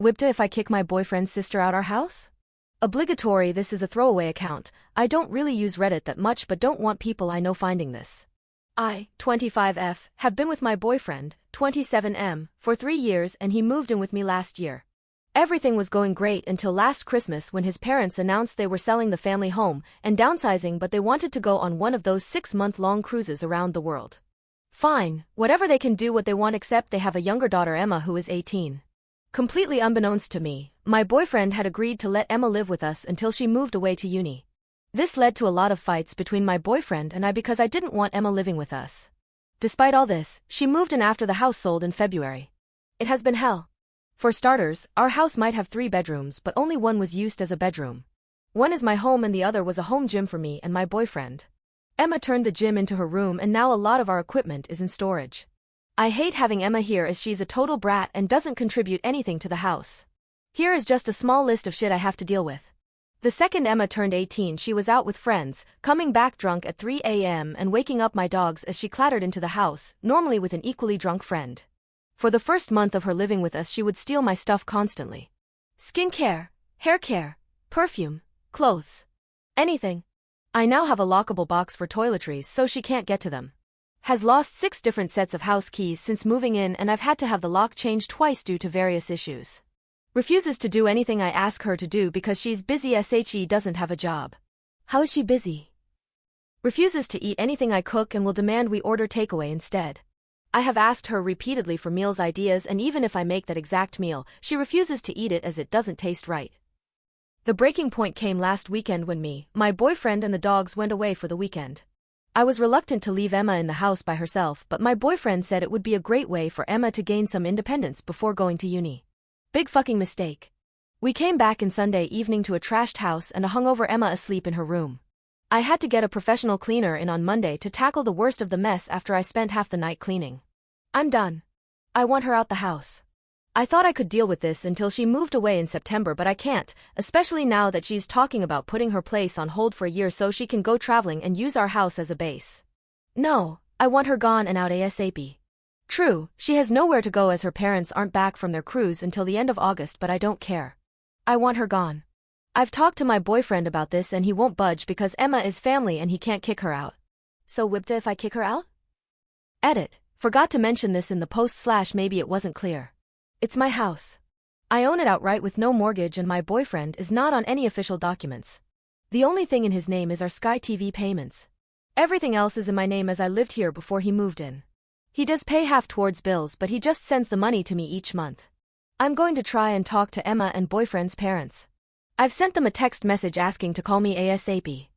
WIBTA if I kick my boyfriend's sister out our house? Obligatory. This is a throwaway account. I don't really use Reddit that much but don't want people I know finding this. I, 25F, have been with my boyfriend, 27M, for 3 years and he moved in with me last year. Everything was going great until last Christmas when his parents announced they were selling the family home and downsizing, but they wanted to go on one of those 6-month-long cruises around the world. Fine, whatever, they can do what they want, except they have a younger daughter, Emma, who is 18. Completely unbeknownst to me, my boyfriend had agreed to let Emma live with us until she moved away to uni. This led to a lot of fights between my boyfriend and I because I didn't want Emma living with us. Despite all this, she moved in after the house sold in February. It has been hell. For starters, our house might have 3 bedrooms but only one was used as a bedroom. One is my home and the other was a home gym for me and my boyfriend. Emma turned the gym into her room and now a lot of our equipment is in storage. I hate having Emma here as she's a total brat and doesn't contribute anything to the house. Here is just a small list of shit I have to deal with. The second Emma turned 18, she was out with friends, coming back drunk at 3 a.m. and waking up my dogs as she clattered into the house, normally with an equally drunk friend. For the first month of her living with us, she would steal my stuff constantly. Skincare, hair care, perfume, clothes. Anything. I now have a lockable box for toiletries so she can't get to them. Has lost 6 different sets of house keys since moving in and I've had to have the lock changed twice due to various issues. Refuses to do anything I ask her to do because she's busy. She doesn't have a job. How is she busy? Refuses to eat anything I cook and will demand we order takeaway instead. I have asked her repeatedly for meals ideas and even if I make that exact meal, she refuses to eat it as it doesn't taste right. The breaking point came last weekend when me, my boyfriend and the dogs went away for the weekend. I was reluctant to leave Emma in the house by herself, but my boyfriend said it would be a great way for Emma to gain some independence before going to uni. Big fucking mistake. We came back in Sunday evening to a trashed house and a hungover Emma asleep in her room. I had to get a professional cleaner in on Monday to tackle the worst of the mess after I spent half the night cleaning. I'm done. I want her out the house. I thought I could deal with this until she moved away in September, but I can't, especially now that she's talking about putting her place on hold for a year so she can go traveling and use our house as a base. No, I want her gone and out ASAP. True, she has nowhere to go as her parents aren't back from their cruise until the end of August, but I don't care. I want her gone. I've talked to my boyfriend about this and he won't budge because Emma is family and he can't kick her out. So WIBTA if I kick her out? Edit. Forgot to mention this in the post / maybe it wasn't clear. It's my house. I own it outright with no mortgage and my boyfriend is not on any official documents. The only thing in his name is our Sky TV payments. Everything else is in my name as I lived here before he moved in. He does pay half towards bills but he just sends the money to me each month. I'm going to try and talk to Emma and boyfriend's parents. I've sent them a text message asking to call me ASAP.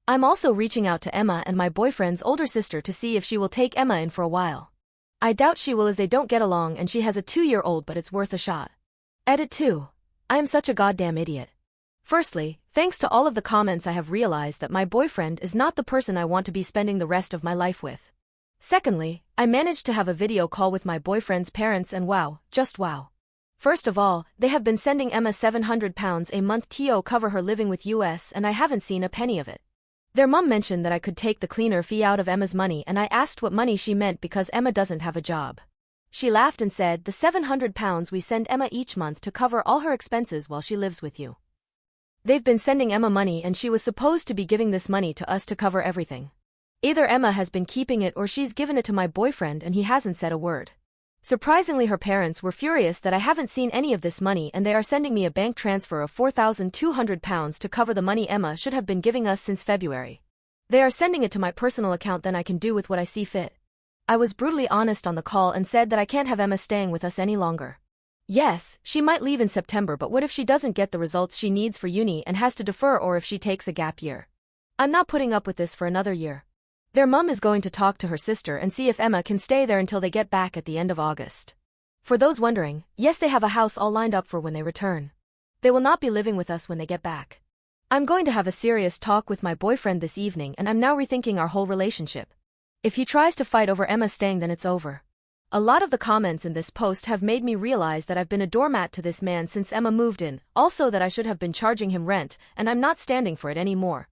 I'm also reaching out to Emma and my boyfriend's older sister to see if she will take Emma in for a while. I doubt she will as they don't get along and she has a 2-year-old, but it's worth a shot. Edit 2. I am such a goddamn idiot. Firstly, thanks to all of the comments I have realized that my boyfriend is not the person I want to be spending the rest of my life with. Secondly, I managed to have a video call with my boyfriend's parents and wow, just wow. First of all, they have been sending Emma £700 a month to cover her living with US and I haven't seen a penny of it. Their mum mentioned that I could take the cleaner fee out of Emma's money and I asked what money she meant because Emma doesn't have a job. She laughed and said the £700 we send Emma each month to cover all her expenses while she lives with you. They've been sending Emma money and she was supposed to be giving this money to us to cover everything. Either Emma has been keeping it or she's given it to my boyfriend and he hasn't said a word. Surprisingly, her parents were furious that I haven't seen any of this money and they are sending me a bank transfer of £4,200 to cover the money Emma should have been giving us since February. They are sending it to my personal account, then I can do with what I see fit. I was brutally honest on the call and said that I can't have Emma staying with us any longer. Yes, she might leave in September, but what if she doesn't get the results she needs for uni and has to defer, or if she takes a gap year? I'm not putting up with this for another year. Their mum is going to talk to her sister and see if Emma can stay there until they get back at the end of August. For those wondering, yes, they have a house all lined up for when they return. They will not be living with us when they get back. I'm going to have a serious talk with my boyfriend this evening and I'm now rethinking our whole relationship. If he tries to fight over Emma staying, then it's over. A lot of the comments in this post have made me realize that I've been a doormat to this man since Emma moved in, also that I should have been charging him rent, and I'm not standing for it anymore.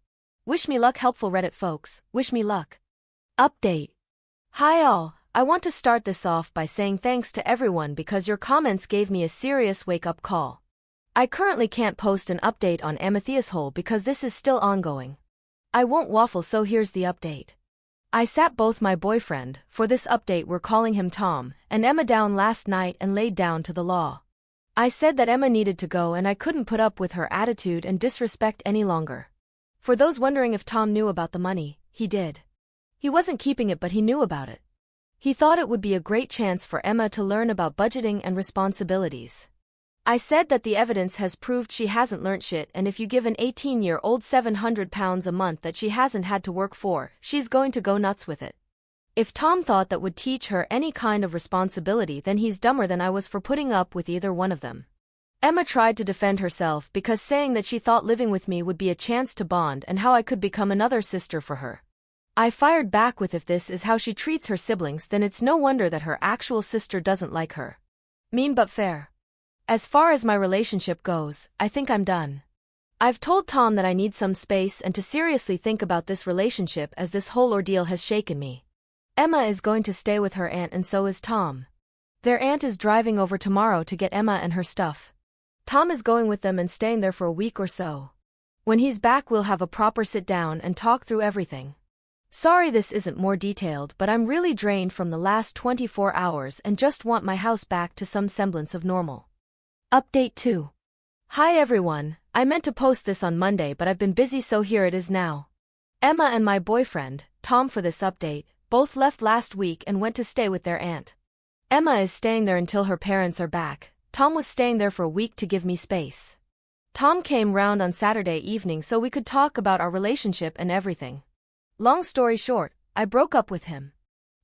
Wish me luck, helpful Reddit folks, wish me luck. Update. Hi all, I want to start this off by saying thanks to everyone because your comments gave me a serious wake-up call. I currently can't post an update on Amethyst Hole because this is still ongoing. I won't waffle, so here's the update. I sat both my boyfriend, for this update we're calling him Tom, and Emma down last night and laid down to the law. I said that Emma needed to go and I couldn't put up with her attitude and disrespect any longer. For those wondering if Tom knew about the money, he did. He wasn't keeping it, but he knew about it. He thought it would be a great chance for Emma to learn about budgeting and responsibilities. I said that the evidence has proved she hasn't learnt shit, and if you give an 18-year-old £700 a month that she hasn't had to work for, she's going to go nuts with it. If Tom thought that would teach her any kind of responsibility, then he's dumber than I was for putting up with either one of them. Emma tried to defend herself because saying that she thought living with me would be a chance to bond and how I could become another sister for her. I fired back with, if this is how she treats her siblings, then it's no wonder that her actual sister doesn't like her. Mean but fair. As far as my relationship goes, I think I'm done. I've told Tom that I need some space and to seriously think about this relationship, as this whole ordeal has shaken me. Emma is going to stay with her aunt and so is Tom. Their aunt is driving over tomorrow to get Emma and her stuff. Tom is going with them and staying there for a week or so. When he's back, we'll have a proper sit down and talk through everything. Sorry this isn't more detailed, but I'm really drained from the last 24 hours and just want my house back to some semblance of normal. Update 2. Hi everyone, I meant to post this on Monday but I've been busy, so here it is now. Emma and my boyfriend, Tom, for this update, both left last week and went to stay with their aunt. Emma is staying there until her parents are back. Tom was staying there for a week to give me space. Tom came round on Saturday evening so we could talk about our relationship and everything. Long story short, I broke up with him.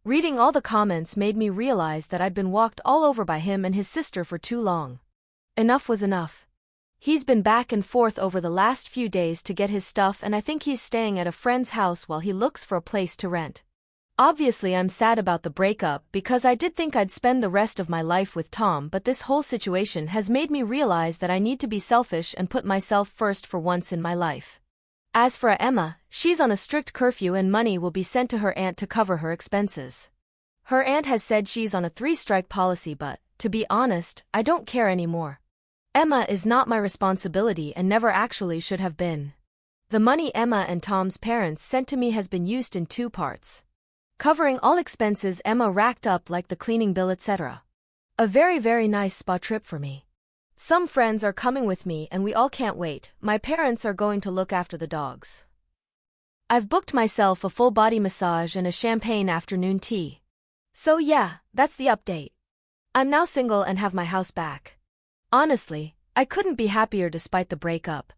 Reading all the comments made me realize that I'd been walked all over by him and his sister for too long. Enough was enough. He's been back and forth over the last few days to get his stuff, and I think he's staying at a friend's house while he looks for a place to rent. Obviously I'm sad about the breakup because I did think I'd spend the rest of my life with Tom, but this whole situation has made me realize that I need to be selfish and put myself first for once in my life. As for Emma, she's on a strict curfew and money will be sent to her aunt to cover her expenses. Her aunt has said she's on a 3-strike policy, but, to be honest, I don't care anymore. Emma is not my responsibility and never actually should have been. The money Emma and Tom's parents sent to me has been used in 2 parts. Covering all expenses Emma racked up, like the cleaning bill, etc. A very, very nice spa trip for me. Some friends are coming with me and we all can't wait. My parents are going to look after the dogs. I've booked myself a full body massage and a champagne afternoon tea. So yeah, that's the update. I'm now single and have my house back. Honestly, I couldn't be happier despite the breakup.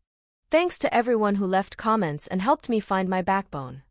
Thanks to everyone who left comments and helped me find my backbone.